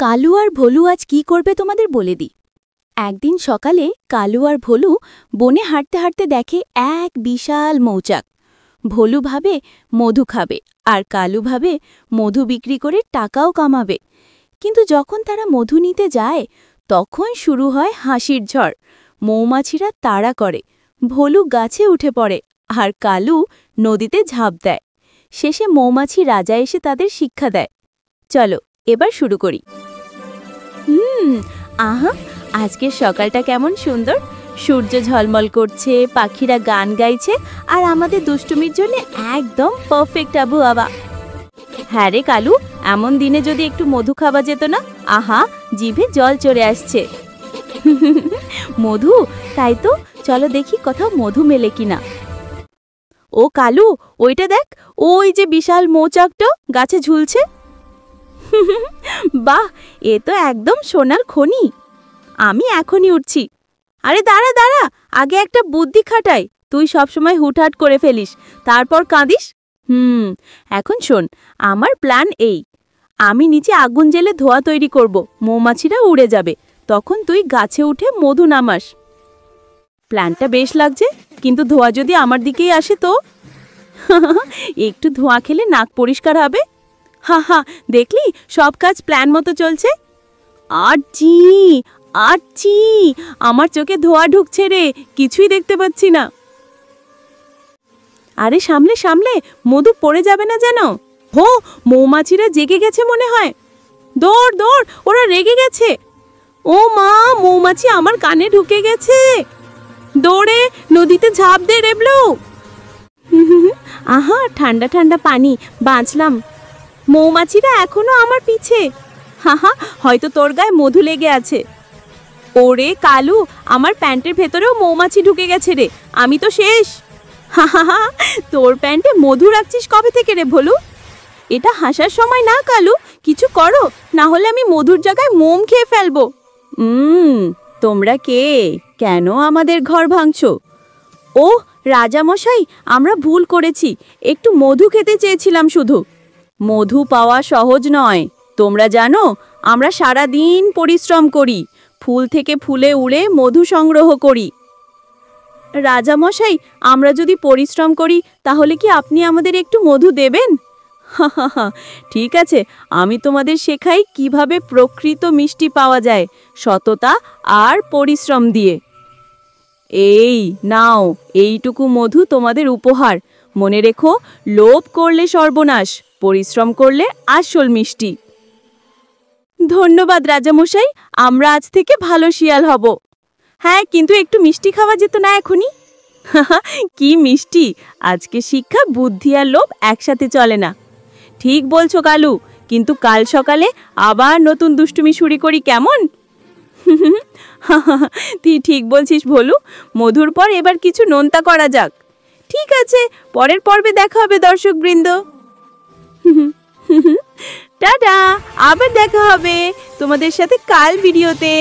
কালু আর ভোলু আজ কি করবে তোমাদের বলে দিই। একদিন সকালে কালু আর ভোলু বনে হাঁটতে হাঁটতে দেখে এক বিশাল মৌচাক। ভোলু ভাবে মধু খাবে আর কালু ভাবে মধু বিক্রি করে টাকাও কামাবে। কিন্তু যখন তারা মধু নিতে যায় তখন শুরু হয় হাসির ঝড়। মৌমাছিরা তাড়া করে, ভোলু গাছে উঠে পড়ে আর কালু নদীতে ঝাঁপ দেয়। শেষে মৌমাছি রাজা এসে তাদের শিক্ষা দেয়। চলো এবার শুরু করি। আহা, আজকের সকালটা কেমন সুন্দর, সূর্য ঝলমল করছে, পাখিরা গান গাইছে আর আমাদের দুষ্টুমির জন্য একদম পারফেক্ট আবহাওয়া। হ্যাঁ রে কালু, এমন দিনে যদি একটু মধু খাওয়া যেত না, আহা জিভে জল চড়ে আসছে। মধু, তাই তো, চলো দেখি কোথাও মধু মেলে কিনা। ও কালু, ওইটা দেখ, ওই যে বিশাল মৌচাকটা গাছে ঝুলছে। বাহ, এ তো একদম সোনার খনি। আমি এখনই উঠছি। আরে দাঁড়া দাঁড়া, আগে একটা বুদ্ধি খাটাই। তুই সবসময় হুটহাট করে ফেলিস, তারপর কাঁদিস। এখন শোন, আমার প্ল্যান এই। আমি নিচে আগুন জ্বেলে ধোঁয়া তৈরি করব, মৌমাছিরা উড়ে যাবে, তখন তুই গাছে উঠে মধু নামাস। প্ল্যানটা বেশ লাগছে, কিন্তু ধোঁয়া যদি আমার দিকেই আসে তো? একটু ধোঁয়া খেলে নাক পরিষ্কার হবে। হা হা, দেখলি সব কাজ প্ল্যান মতো চলছে। আচ্ছি, আমার চোখে ধোঁয়া ঢুকছে রে, কিছুই দেখতে পাচ্ছি না। আরে সামলে সামলে, মধু পড়ে যাবে না যেন। হো, মৌমাছিরা জেগে গেছে মনে হয়। দৌড় দৌড়, ওরা রেগে গেছে। ও মা, মৌমাছি আমার কানে ঢুকে গেছে। দৌড়ে নদীতে ঝাঁপ দে রেবলু। আহা, ঠান্ডা ঠান্ডা পানি, বাঁচলাম। মৌমাছিরা এখনো আমার পিছে। হাহা, হয়তো তোর গায়ে মধু লেগে আছে। ওরে কালু, আমার প্যান্টের ভেতরেও মৌমাছি ঢুকে গেছে রে, আমি তো শেষ। হাহা, তোর প্যান্টে মধু রাখছিস কবে থেকে রে ভোলু? এটা হাসার সময় না কালু, কিছু করো, না হলে আমি মধুর জায়গায় মোম খেয়ে ফেলবো। তোমরা কে? কেন আমাদের ঘর ভাঙছো? ও রাজামশাই, আমরা ভুল করেছি, একটু মধু খেতে চেয়েছিলাম শুধু। মধু পাওয়া সহজ নয়, তোমরা জানো? আমরা সারা দিন পরিশ্রম করি, ফুল থেকে ফুলে উড়ে মধু সংগ্রহ করি। রাজামশাই, আমরা যদি পরিশ্রম করি তাহলে কি আপনি আমাদের একটু মধু দেবেন? ঠিক আছে, আমি তোমাদের শেখাই কিভাবে প্রকৃত মিষ্টি পাওয়া যায়, সততা আর পরিশ্রম দিয়ে। এই নাও, এইটুকু মধু তোমাদের উপহার। মনে রেখো, লোভ করলে সর্বনাশ, পরিশ্রম করলে আসল মিষ্টি। ধন্যবাদ রাজামশাই, আমরা আজ থেকে ভালো শিয়াল হব। হ্যাঁ, কিন্তু একটু মিষ্টি খাওয়া যেত না এখনই? কি মিষ্টি! আজকে শিক্ষা, বুদ্ধি আর লোভ একসাথে চলে না। ঠিক বলছো কালু, কিন্তু কাল সকালে আবার নতুন দুষ্টুমি শুরু করি, কেমন? তুই ঠিক বলছিস ভোলু, মধুর পর এবার কিছু নোনতা করা যাক। ঠিক আছে, পরের পর্বে দেখা হবে দর্শকবৃন্দ। টাটা, আবার দেখা হবে তোমাদের সাথে কাল ভিডিওতে।